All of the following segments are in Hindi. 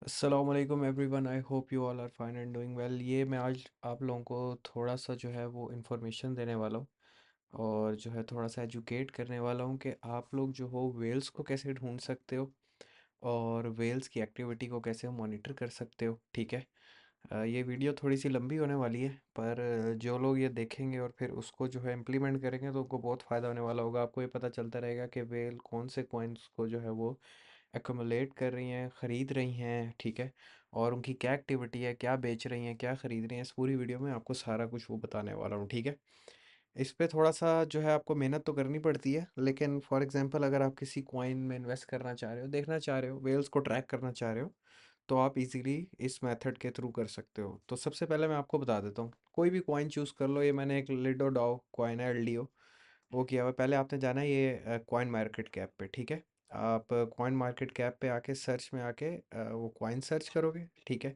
अस्सलाम वालेकुम everyone. I hope you all are fine and doing well. ये मैं आज आप लोगों को थोड़ा सा जो है वो इन्फॉर्मेशन देने वाला हूँ और जो है थोड़ा सा एजुकेट करने वाला हूँ कि आप लोग जो हो वेल्स को कैसे ढूंढ सकते हो और वेल्स की एक्टिविटी को कैसे मॉनिटर कर सकते हो। ठीक है। ये वीडियो थोड़ी सी लंबी होने वाली है पर जो लोग ये देखेंगे और फिर उसको जो है इम्प्लीमेंट करेंगे तो उनको बहुत फ़ायदा होने वाला होगा। आपको ये पता चलता रहेगा कि वेल कौन से कॉइन्स को जो है वो एक्युमुलेट कर रही हैं, ख़रीद रही हैं। ठीक है। और उनकी क्या एक्टिविटी है, क्या बेच रही हैं, क्या ख़रीद रही हैं, इस पूरी वीडियो में आपको सारा कुछ वो बताने वाला हूँ। ठीक है। इस पे थोड़ा सा जो है आपको मेहनत तो करनी पड़ती है, लेकिन फॉर एग्जांपल अगर आप किसी कॉइन में इन्वेस्ट करना चाह रहे हो, देखना चाह रहे हो, वेल्स को ट्रैक करना चाह रहे हो, तो आप इजीली इस मेथड के थ्रू कर सकते हो। तो सबसे पहले मैं आपको बता देता हूँ, कोई भी कॉइन चूज़ कर लो। ये मैंने एक लिडो डाओ कॉइन है, एलडीओ, वो किया हुआ है। पहले आपने जाना है ये कॉइन मार्केट कैप पे। ठीक है। आप कॉइन मार्केट कैप पे आके सर्च में आके वो कॉइन सर्च करोगे। ठीक है।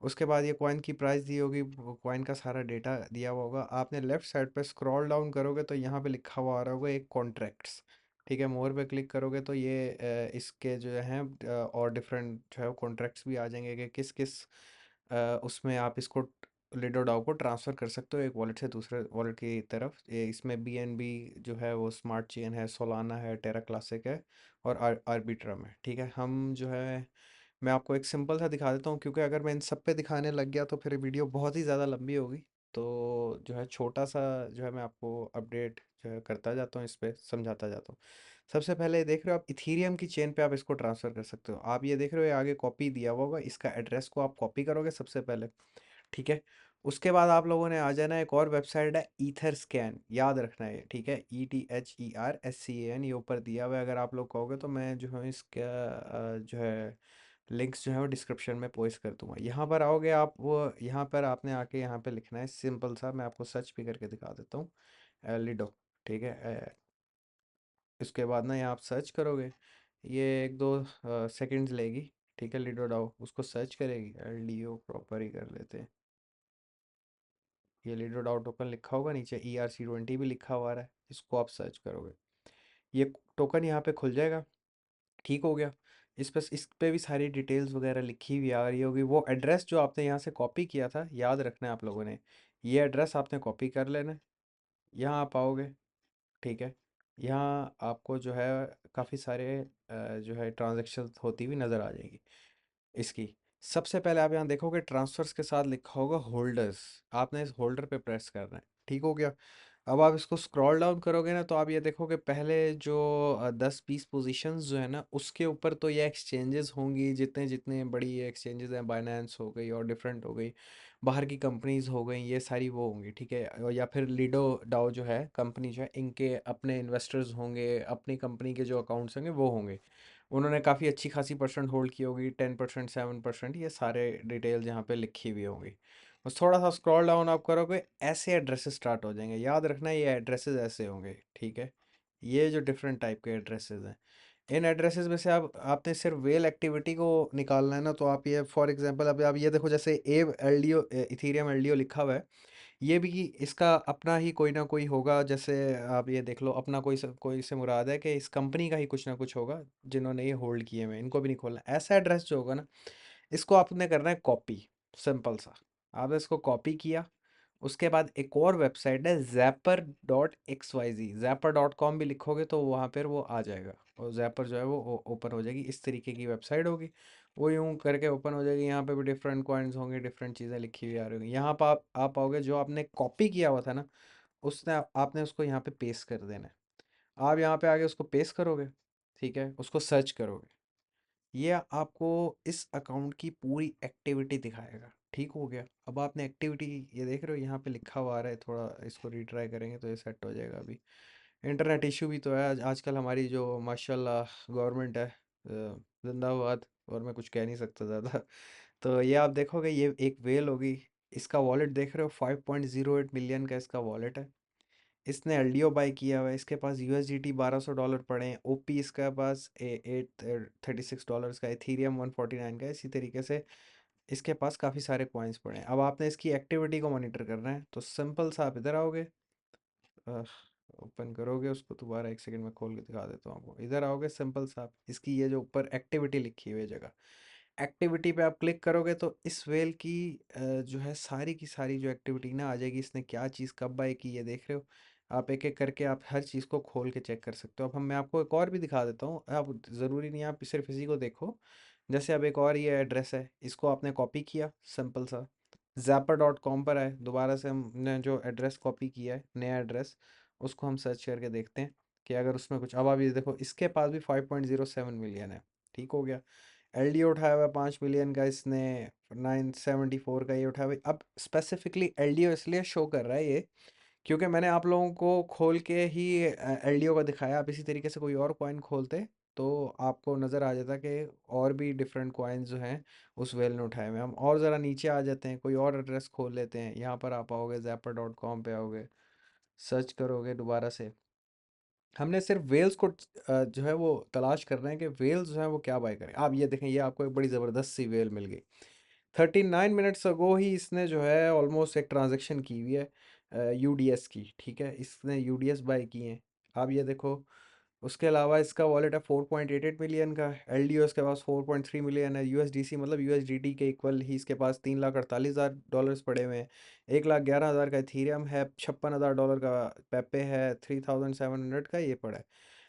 उसके बाद ये कॉइन की प्राइस दी होगी, वो कॉइन का सारा डेटा दिया हुआ होगा। आपने लेफ्ट साइड पे स्क्रॉल डाउन करोगे तो यहाँ पे लिखा हुआ आ रहा होगा एक कॉन्ट्रैक्ट्स। ठीक है। मोर पे क्लिक करोगे तो ये इसके जो हैं और डिफरेंट जो है कॉन्ट्रैक्ट्स भी आ जाएंगे कि किस किस उसमें आप इसको लिडो डाउ को ट्रांसफ़र कर सकते हो एक वॉलेट से दूसरे वॉलेट की तरफ। ये इसमें बीएनबी जो है वो स्मार्ट चेन है, सोलाना है, टेरा क्लासिक है और आर्बिट्रम है। ठीक है। हम जो है मैं आपको एक सिंपल सा दिखा देता हूँ, क्योंकि अगर मैं इन सब पे दिखाने लग गया तो फिर वीडियो बहुत ही ज़्यादा लंबी होगी। तो जो है छोटा सा जो है मैं आपको अपडेट जो है करता जाता हूँ, इस पे समझाता जाता हूँ। सबसे पहले ये देख रहे हो आप इथीरियम की चेन पे आप इसको ट्रांसफ़र कर सकते हो। आप ये देख रहे हो ये आगे कॉपी दिया हुआ होगा, इसका एड्रेस को आप कॉपी करोगे सबसे पहले। ठीक है। उसके बाद आप लोगों ने आ जाना है, एक और वेबसाइट है ईथर स्कैन, याद रखना है। ठीक है। ETHERSCAN, ये ऊपर दिया हुआ है। अगर आप लोग कहोगे तो मैं जो है इसका जो है लिंक्स जो है वो डिस्क्रिप्शन में पोस्ट कर दूंगा। यहाँ पर आओगे आप, वो यहाँ पर आपने आके यहाँ पे लिखना है सिंपल सा, मैं आपको सर्च भी करके दिखा देता हूँ, लिडो। ठीक है। इसके बाद ना यहाँ आप सर्च करोगे, ये एक दो सेकंड्स लेगी। ठीक है। लिडो डाओ उसको सर्च करेगी, LDO प्रॉपर ही कर लेते हैं। ये लीडर डॉट टोकन लिखा होगा, नीचे ERC20 भी लिखा हुआ आ रहा है, इसको आप सर्च करोगे, ये टोकन यहाँ पे खुल जाएगा। ठीक हो गया। इस पे भी सारी डिटेल्स वगैरह लिखी हुई आ रही होगी। वो एड्रेस जो आपने यहाँ से कॉपी किया था, याद रखना है आप लोगों ने, ये एड्रेस आपने कॉपी कर लेना है। यहाँ आप आओगे। ठीक है। यहाँ आपको जो है काफ़ी सारे जो है ट्रांजेक्शन होती हुई नज़र आ जाएगी इसकी। सबसे पहले आप यहाँ देखोगे ट्रांसफर्स के साथ लिखा होगा होल्डर्स, आपने इस होल्डर पे प्रेस करना है। ठीक हो गया। अब आप इसको स्क्रॉल डाउन करोगे ना तो आप ये देखोगे पहले जो 10-20 पोजीशंस जो है ना उसके ऊपर तो ये एक्सचेंजेस होंगी, जितने जितने बड़ी ये एक्सचेंजेस हैं, बाइनेंस हो गई और डिफरेंट हो गई, बाहर की कंपनीज हो गई, ये सारी वो होंगी। ठीक है। या फिर लीडो डाओ जो है कंपनी जो है, इनके अपने इन्वेस्टर्स होंगे, अपनी कंपनी के जो अकाउंट्स होंगे वो होंगे। उन्होंने काफ़ी अच्छी खासी परसेंट होल्ड की होगी, 10%, 7%, ये सारे डिटेल्स यहाँ पे लिखी हुई होंगी। बस थोड़ा सा स्क्रॉल डाउन आप करोगे, ऐसे एड्रेसेस स्टार्ट हो जाएंगे। याद रखना ये एड्रेसेस ऐसे होंगे। ठीक है। ये जो डिफरेंट टाइप के एड्रेसेस हैं, इन एड्रेसेस में से आप आपने सिर्फ वेल एक्टिविटी को निकालना है ना, तो आप ये फॉर एग्जांपल अभी आप ये देखो, जैसे A L D O Ethereum LDO लिखा हुआ है, ये भी इसका अपना ही कोई ना कोई होगा। जैसे आप ये देख लो, अपना कोई से मुराद है कि इस कंपनी का ही कुछ ना कुछ होगा जिन्होंने ये होल्ड किए हुए हैं, इनको भी नहीं खोलना। ऐसा एड्रेस जो होगा ना, इसको आपने करना है कॉपी, सिंपल सा। आपने इसको कॉपी किया। उसके बाद एक और वेबसाइट है Zapper.xyz, Zapper.com भी लिखोगे तो वहाँ पर वो आ जाएगा, और Zapper जो है वो ओपन हो जाएगी। इस तरीके की वेबसाइट होगी, वो यूं करके ओपन हो जाएगी। यहाँ पे भी डिफरेंट कॉइन्स होंगे, डिफरेंट चीज़ें लिखी हुई आ रही होंगी। यहाँ पर आप आओगे, जो आपने कॉपी किया हुआ था ना, उसने आपने उसको यहाँ पे पेस्ट कर देना है। आप यहाँ पे आके उसको पेस्ट करोगे। ठीक है। उसको सर्च करोगे, ये आपको इस अकाउंट की पूरी एक्टिविटी दिखाएगा। ठीक हो गया। अब आपने एक्टिविटी ये देख रहे हो, यहाँ पे लिखा हुआ आ रहा है, थोड़ा इसको रीट्राई करेंगे तो ये सेट हो जाएगा। अभी इंटरनेट इशू भी तो है आजकल, हमारी जो माशाल्लाह गवर्नमेंट है, जिंदाबाद। और मैं कुछ कह नहीं सकता ज़्यादा। तो ये आप देखोगे, ये एक वेल होगी। इसका वॉलेट देख रहे हो, 5.08 मिलियन का इसका वॉलेट है। इसने LDO बाई किया हुआ है, इसके पास USDT $1200 पड़े हैं, OP इसके पास $836 का, इथीरियम 149 का है। इसी तरीके से इसके पास काफ़ी सारे कॉइन्स पड़े हैं। अब आपने इसकी एक्टिविटी को मॉनिटर करना है, तो सिंपल सा आप इधर आओगे, ओपन करोगे उसको दोबारा, एक सेकंड में खोल के दिखा देता हूँ आपको। इधर आओगे, सिंपल सा आप इसकी ये जो ऊपर एक्टिविटी लिखी हुई है जगह, एक्टिविटी पे आप क्लिक करोगे तो इस वेल की जो है सारी की सारी जो एक्टिविटी ना आ जाएगी, इसने क्या चीज़ कब बाय की, ये देख रहे हो आप। एक एक करके आप हर चीज़ को खोल के चेक कर सकते हो। अब हम मैं आपको एक और भी दिखा देता हूँ, आप ज़रूरी नहीं है आप सिर्फ इसी को देखो। जैसे अब एक और ये एड्रेस है, इसको आपने कॉपी किया, सिंपल सा zapper.com पर आए, दोबारा से हमने जो एड्रेस कॉपी किया है नया एड्रेस, उसको हम सर्च करके देखते हैं कि अगर उसमें कुछ। अब आप ये देखो, इसके पास भी 5.07 मिलियन है, ठीक हो गया। एलडीओ उठाया हुआ है 5 मिलियन का इसने, 974 का ये उठाया हुआ है। अब स्पेसिफिकली एलडीओ इसलिए शो कर रहा है ये, क्योंकि मैंने आप लोगों को खोल के ही एलडीओ का दिखाया। आप इसी तरीके से कोई और कॉइन खोलते तो आपको नज़र आ जाता कि और भी डिफरेंट कॉइन्स जो हैं उस वेल ने उठाए हुए हैं। हम और ज़रा नीचे आ जाते हैं, कोई और एड्रेस खोल लेते हैं। यहाँ पर आप आओगे, zapper.com पे आओगे, सर्च करोगे दोबारा से। हमने सिर्फ वेल्स को जो है वो तलाश कर रहे हैं कि वेल्स जो है वो क्या बाय करें। आप ये देखें, ये आपको एक बड़ी ज़बरदस्त सी वेल मिल गई। 39 मिनट्स अगो ही इसने जो है ऑलमोस्ट एक ट्रांजैक्शन की हुई है यूडीएस की, ठीक है, इसने यूडीएस बाय की हैं। आप ये देखो, उसके अलावा इसका वॉलेट है 4.88 मिलियन का, एलडीओ इसके पास 4.3 मिलियन है, यूएसडीसी मतलब यूएसडीटी के इक्वल ही इसके पास $3,48,000 पड़े हुए हैं। 1,11,000 का इथीरियम है, $56,000 का पेपे है, 3,700 का ये पड़ा है।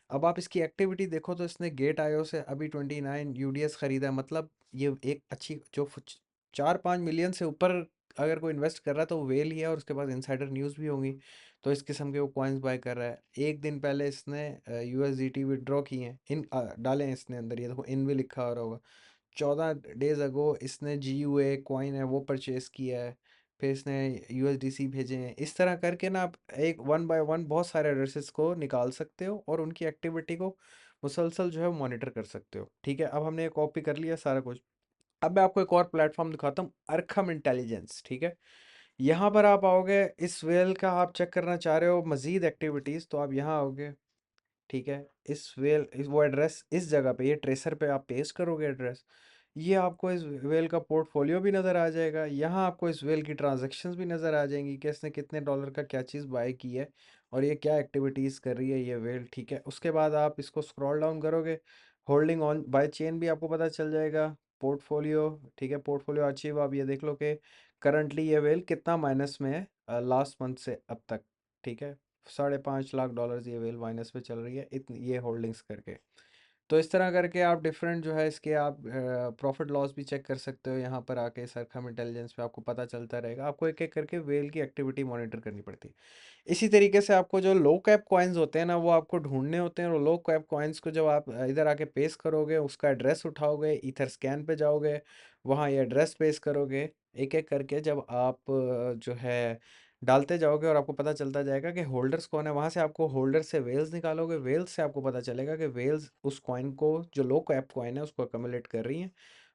अब आप इसकी एक्टिविटी देखो तो इसने गेट आयो से अभी 29 यूडीएस खरीदा है। मतलब ये एक अच्छी जो 4-5 मिलियन से ऊपर अगर कोई इन्वेस्ट कर रहा है तो वो वेल ही है, और उसके पास इनसाइडर न्यूज़ भी होंगी, तो इस किस्म के वो कॉइन्स बाय कर रहा है। एक दिन पहले इसने यूएसडीटी विड्रॉ किए हैं, इन डाले हैं इसने अंदर, ये देखो इन भी लिखा हो रहा होगा। 14 डेज अगो इसने जी यू ए कॉइन है वो परचेज किया है, फिर इसने यूएसडीसी भेजे हैं। इस तरह करके ना आप एक वन बाय वन बहुत सारे एड्रेसेस को निकाल सकते हो और उनकी एक्टिविटी को मुसलसल जो है मॉनिटर कर सकते हो। ठीक है, अब हमने कॉपी कर लिया सारा कुछ। अब मैं आपको एक और प्लेटफॉर्म दिखाता हूँ, अरखम इंटेलिजेंस, ठीक है। यहाँ पर आप आओगे, इस वेल का आप चेक करना चाह रहे हो मजीद एक्टिविटीज़, तो आप यहाँ आओगे, ठीक है। वो एड्रेस इस जगह पे, ये ट्रेसर पे आप पेस्ट करोगे एड्रेस, ये आपको इस वेल का पोर्टफोलियो भी नज़र आ जाएगा। यहाँ आपको इस वेल की ट्रांजैक्शंस भी नज़र आ जाएंगी कि इसने कितने डॉलर का क्या चीज़ बाय की है और ये क्या एक्टिविटीज़ कर रही है ये वेल, ठीक है। उसके बाद आप इसको स्क्रॉल डाउन करोगे, होल्डिंग ऑन बाय चेन भी आपको पता चल जाएगा, पोर्टफोलियो, ठीक है, पोर्टफोलियो अचीव। आप ये देख लो कि करंटली ये वेल कितना माइनस में है लास्ट मंथ से अब तक, ठीक है। $5.5 लाख ये वेल माइनस में चल रही है इतनी ये होल्डिंग्स करके। तो इस तरह करके आप डिफरेंट जो है इसके आप प्रॉफिट लॉस भी चेक कर सकते हो। यहाँ पर आके सरखम इंटेलिजेंस पे आपको पता चलता रहेगा, आपको एक एक करके वेल की एक्टिविटी मॉनिटर करनी पड़ती है। इसी तरीके से आपको जो लो कैप कॉइन्स होते हैं ना वो आपको ढूंढने होते हैं, और लो कैप कॉइन्स को जब आप इधर आके पेस्ट करोगे, उसका एड्रेस उठाओगे, ईथर स्कैन पे जाओगे, वहाँ ये एड्रेस पेस्ट करोगे, एक एक करके जब आप जो है डालते जाओगे और आपको पता चलता जाएगा कि होल्डर्स कौन है। वहाँ से आपको होल्डर से वेल्स निकालोगे, वेल्स से आपको पता चलेगा कि वेल्स उस कॉइन को, जो लो कैप कॉइन है उसको अकोमुलेट कर रही हैं,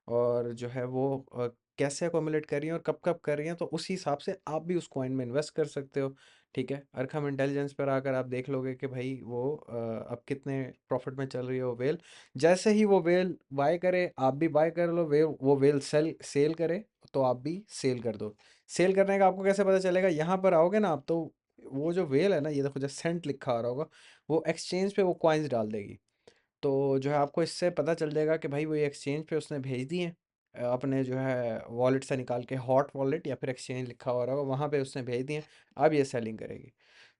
और जो है वो कैसे अकोमुलेट कर रही हैं और कब कब कर रही हैं, तो उसी हिसाब से आप भी उस कॉइन में इन्वेस्ट कर सकते हो। ठीक है, अरखम इंटेलिजेंस पर आकर आप देख लोगे कि भाई वो अब कितने प्रॉफिट में चल रही है वो वेल। जैसे ही वो वेल बाय करे आप भी बाय कर लो, वो वेल सेल करे तो आप भी सेल कर दो। सेल करने का आपको कैसे पता चलेगा, यहाँ पर आओगे ना आप, तो वो जो वेल है ना, ये देखो जो सेंट लिखा आ रहा होगा, वो एक्सचेंज पे वो कॉइन्स डाल देगी। तो जो है आपको इससे पता चल जाएगा कि भाई वो ये एक्सचेंज पे उसने भेज दिए हैं, अपने जो है वॉलेट से निकाल के, हॉट वॉलेट या फिर एक्सचेंज लिखा हुआ होगा वहाँ पे उसने भेज दिए हैं, अब ये सेलिंग करेगी।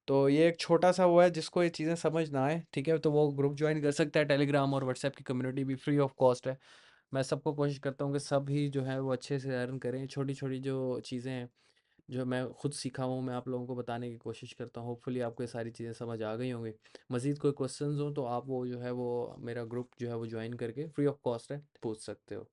तो ये एक छोटा सा वो है, जिसको ये चीज़ें समझ ना आए, ठीक है, तो वो ग्रुप ज्वाइन कर सकता है। टेलीग्राम और व्हाट्सएप की कम्युनिटी भी फ्री ऑफ कॉस्ट है। मैं सबको कोशिश करता हूँ कि सभी जो है वो अच्छे से अर्न करें। छोटी छोटी जो चीज़ें हैं जो मैं खुद सीखा हूँ, मैं आप लोगों को बताने की कोशिश करता हूँ। होपफुली आपको ये सारी चीज़ें समझ आ गई होंगी। मज़ीद कोई क्वेश्चंस हो तो आप वो जो है वो मेरा ग्रुप जो है वो ज्वाइन करके फ्री ऑफ कॉस्ट है पूछ सकते हो।